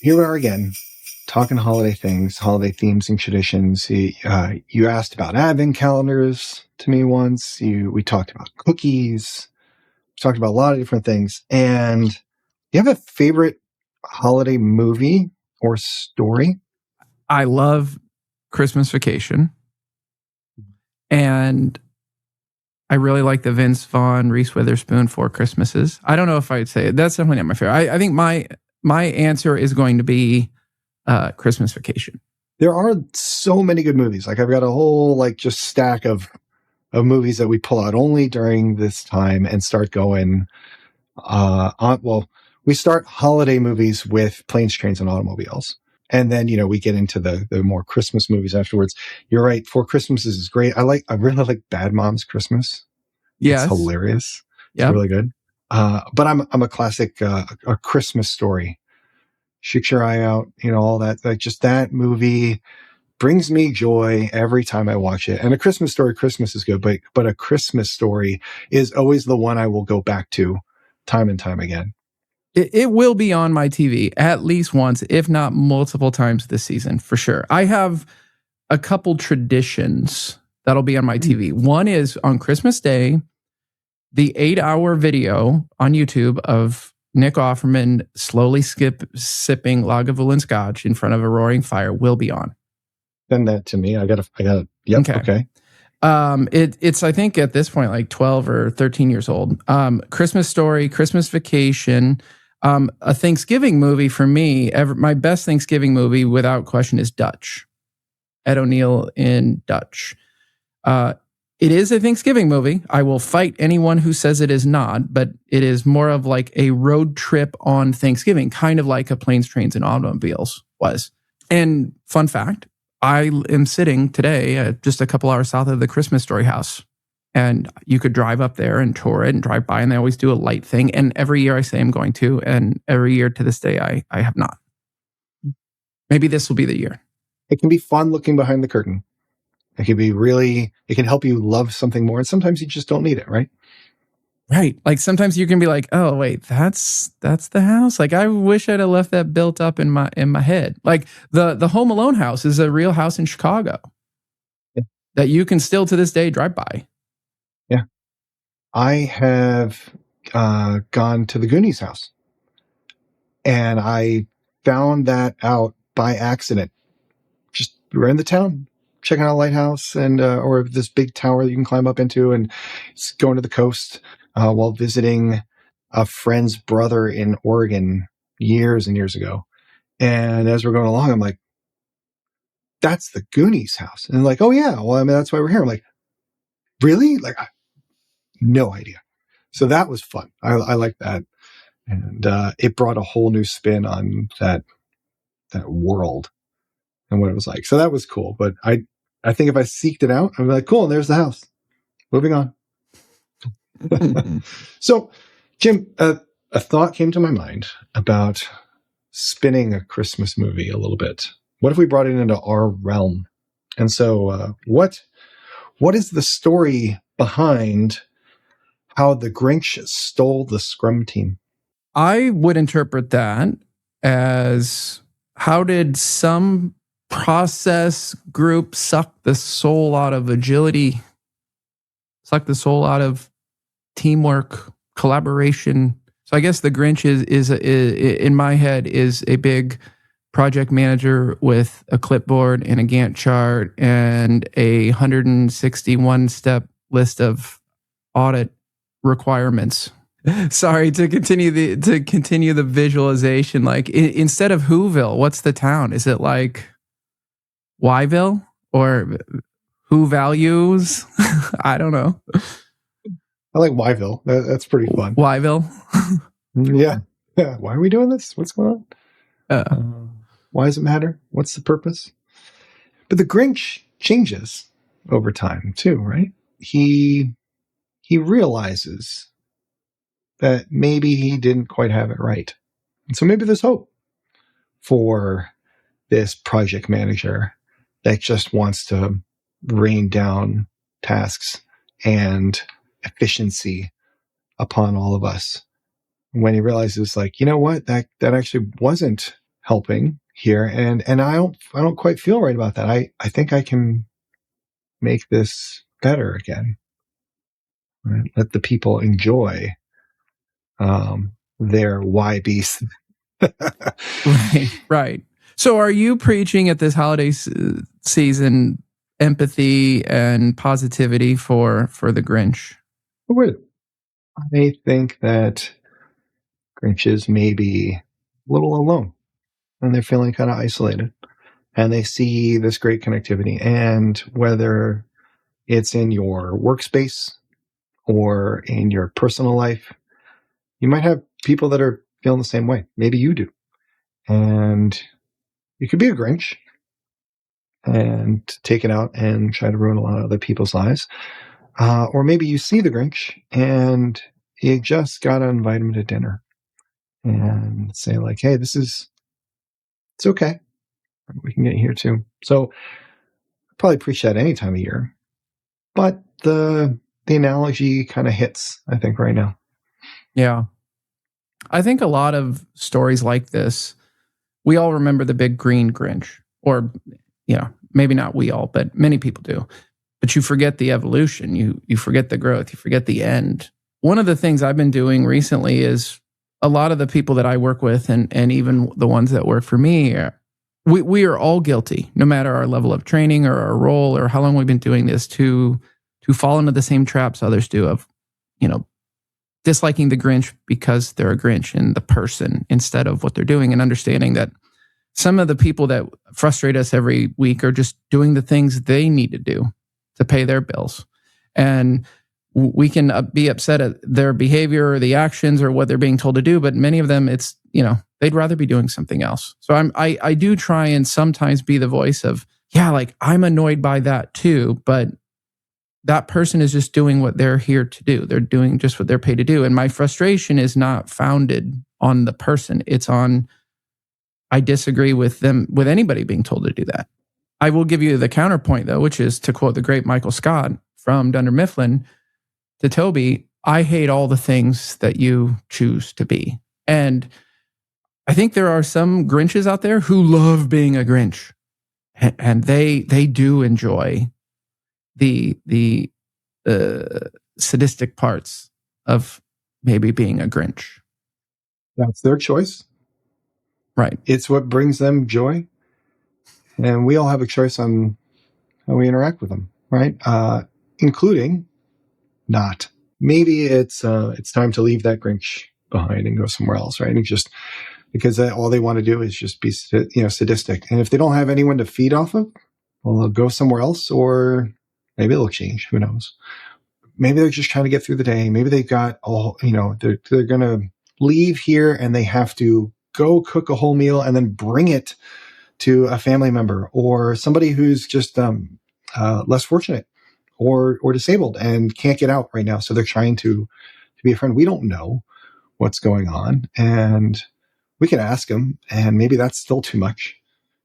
here we are again, talking holiday things, holiday themes and traditions. You asked about advent calendars to me once. We talked about cookies. We talked about a lot of different things. And you have a favorite holiday movie or story? I love Christmas Vacation. And I really like the Vince Vaughn, Reese Witherspoon Four Christmases. I don't know if I'd say it. That's definitely not my favorite. I think my answer is going to be Christmas Vacation. There are so many good movies. Like I've got a whole just stack of movies that we pull out only during this time and start going we start holiday movies with Planes, Trains, and Automobiles. And then, we get into the more Christmas movies afterwards. You're right. Four Christmases is great. I really like Bad Moms Christmas. Yes. It's hilarious. It's yep. really good. But I'm a classic, a Christmas Story. Shoot Your Eye Out, all that. Just that movie brings me joy every time I watch it. And A Christmas Story, Christmas is good, but A Christmas Story is always the one I will go back to time and time again. It will be on my TV at least once, if not multiple times this season, for sure. I have a couple traditions that'll be on my TV. One is on Christmas Day, the 8-hour video on YouTube of Nick Offerman slowly sipping Lagavulin Scotch in front of a roaring fire will be on. Send that to me. I got to. Yep. Okay. It's I think at this point like 12 or 13 years old. Christmas Story, Christmas Vacation. A Thanksgiving movie for me, my best Thanksgiving movie without question is Dutch. Ed O'Neill in Dutch. It is a Thanksgiving movie. I will fight anyone who says it is not, but it is more of like a road trip on Thanksgiving, kind of like a Planes, Trains, and Automobiles was. And fun fact, I am sitting today just a couple hours south of the Christmas Story house. And you could drive up there and tour it and drive by, and they always do a light thing. And every year I say I'm going to, and every year to this day I have not. Maybe this will be the year. It can be fun looking behind the curtain. It can help you love something more, and sometimes you just don't need it, right? Right. Like sometimes you can be like, oh wait, that's the house. Like I wish I'd have left that built up in my head. Like the Home Alone house is a real house in Chicago that you can still to this day drive by. Yeah. I have gone to the Goonies house, and I found that out by accident. Just we were in the town, checking out a lighthouse and or this big tower that you can climb up into, and going to the coast while visiting a friend's brother in Oregon years and years ago. And as we're going along, I'm like, that's the Goonies house. And they're like, oh yeah, well, I mean, that's why we're here. I'm like, really? Like, no idea. So that was fun. I like that. And it brought a whole new spin on that world and what it was like. So that was cool. But I think if I seeked it out, I'd be like, cool, there's the house. Moving on. So, Jim, a thought came to my mind about spinning a Christmas movie a little bit. What if we brought it into our realm? And so what is the story behind how the Grinch stole the Scrum team? I would interpret that as how did some process group suck the soul out of agility, suck the soul out of teamwork, collaboration. So I guess the Grinch is in my head is a big project manager with a clipboard and a Gantt chart and a 161-step list of audit requirements. Sorry, to continue the visualization, like instead of Whoville, what's the town? Is it like Whyville or Who Values? I don't know. I like Whyville. That's pretty fun. Whyville? Yeah. Why are we doing this? What's going on? Why does it matter? What's the purpose? But the Grinch changes over time too, right? He realizes that maybe he didn't quite have it right. And so maybe there's hope for this project manager that just wants to rain down tasks and efficiency upon all of us. When he realizes, like, you know what, that actually wasn't helping here, and I don't quite feel right about that. I think I can make this better again. Right? Let the people enjoy their YBs. Right, right. So are you preaching at this holiday season empathy and positivity for the Grinch? I think that Grinches may be a little alone, and they're feeling kind of isolated, and they see this great connectivity. And whether it's in your workspace or in your personal life, you might have people that are feeling the same way. Maybe you do. And you could be a Grinch and take it out and try to ruin a lot of other people's lives. Or maybe you see the Grinch and you just got to invite him to dinner and say, like, hey, it's okay. We can get here too. So I probably preach that any time of year. But the analogy kind of hits, I think, right now. Yeah. I think a lot of stories like this, we all remember the big green Grinch, or, maybe not we all, but many people do. But you forget the evolution. You forget the growth. You forget the end. One of the things I've been doing recently is a lot of the people that I work with, and even the ones that work for me, we are all guilty, no matter our level of training or our role or how long we've been doing this, to fall into the same traps others do of, disliking the Grinch because they're a Grinch and the person instead of what they're doing, and understanding that some of the people that frustrate us every week are just doing the things they need to do to pay their bills. And we can be upset at their behavior or the actions or what they're being told to do, but many of them, it's, they'd rather be doing something else. So I do try and sometimes be the voice of, yeah, like I'm annoyed by that too, but that person is just doing what they're here to do. They're doing just what they're paid to do. And my frustration is not founded on the person. It's on, I disagree with them, with anybody being told to do that. I will give you the counterpoint, though, which is to quote the great Michael Scott from Dunder Mifflin to Toby, I hate all the things that you choose to be. And I think there are some Grinches out there who love being a Grinch. And they do enjoy the sadistic parts of maybe being a Grinch. That's their choice. Right. It's what brings them joy. And we all have a choice on how we interact with them, right? Including not. Maybe it's time to leave that Grinch behind and go somewhere else, right? And just because all they want to do is just be, sadistic. And if they don't have anyone to feed off of, well, they'll go somewhere else, or maybe they'll change. Who knows? Maybe they're just trying to get through the day. Maybe they've got they're going to leave here and they have to go cook a whole meal and then bring it to a family member or somebody who's just less fortunate or disabled and can't get out right now. So they're trying to be a friend. We don't know what's going on, and we can ask them, and maybe that's still too much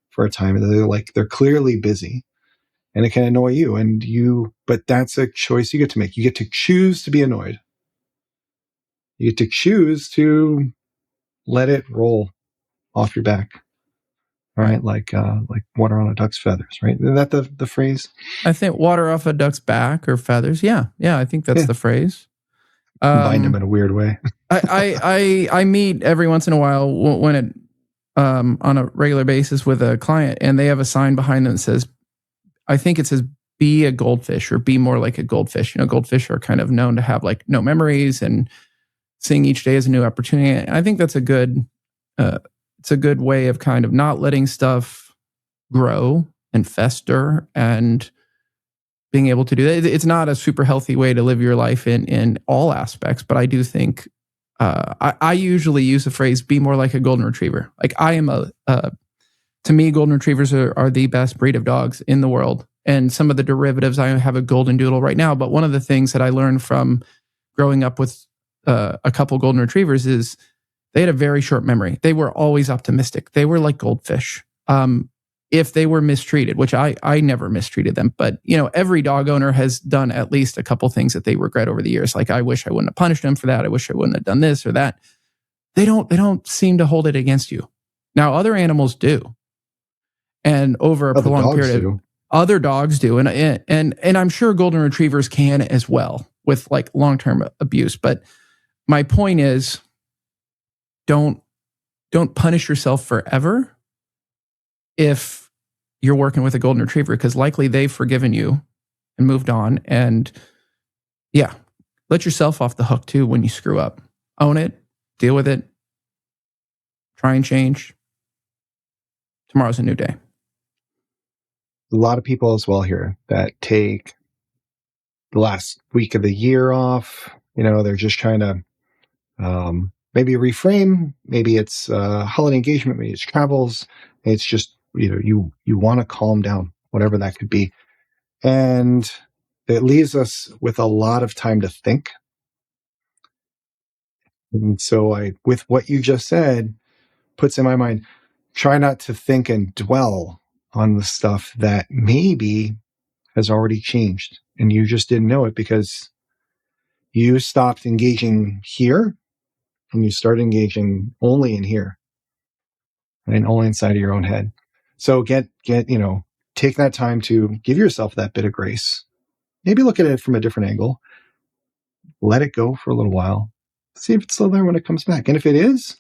for a time. They're clearly busy, and it can annoy you. But that's a choice you get to make. You get to choose to be annoyed. You get to choose to let it roll off your back. Right, like water on a duck's feathers, right? Isn't that the phrase? I think water off a duck's back or feathers. Yeah, I think that's the phrase. Combine them in a weird way. I meet every once in a while when it on a regular basis with a client, and they have a sign behind them that says, I think it says, "Be a goldfish" or "Be more like a goldfish." Goldfish are kind of known to have like no memories and seeing each day as a new opportunity. And I think that's a good. It's a good way of kind of not letting stuff grow and fester and being able to do that. It's not a super healthy way to live your life in all aspects, but I do think I usually use the phrase "be more like a golden retriever." Like I am to me, golden retrievers are the best breed of dogs in the world. And some of the derivatives, I have a golden doodle right now, but one of the things that I learned from growing up with a couple golden retrievers is they had a very short memory. They were always optimistic. They were like goldfish. If they were mistreated, which I never mistreated them, but every dog owner has done at least a couple things that they regret over the years. Like, I wish I wouldn't have punished them for that. I wish I wouldn't have done this or that. They don't seem to hold it against you. Now, other animals do. And over a Other prolonged dogs period, do. other dogs do. And I'm sure golden retrievers can as well with like long-term abuse. But my point is, don't punish yourself forever if you're working with a golden retriever, because likely they've forgiven you and moved on. And yeah, let yourself off the hook too when you screw up. Own it, deal with it, try and change. Tomorrow's a new day. A lot of people as well here that take the last week of the year off. They're just trying to maybe reframe. Maybe it's holiday engagement, maybe it's travels. It's just, you want to calm down, whatever that could be. And it leaves us with a lot of time to think. And so with what you just said, puts in my mind, try not to think and dwell on the stuff that maybe has already changed and you just didn't know it because you stopped engaging here and you started engaging only in here and only inside of your own head. So take that time to give yourself that bit of grace. Maybe look at it from a different angle. Let it go for a little while. See if it's still there when it comes back. And if it is,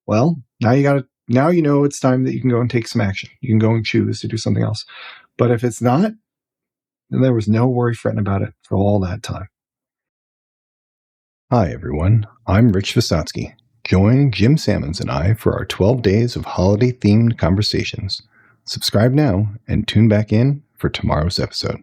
well, now you know it's time that you can go and take some action. You can go and choose to do something else. But if it's not, then there was no worry fretting about it for all that time. Hi, everyone. I'm Rich Visotcky. Join Jim Sammons and I for our 12 days of holiday-themed conversations. Subscribe now and tune back in for tomorrow's episode.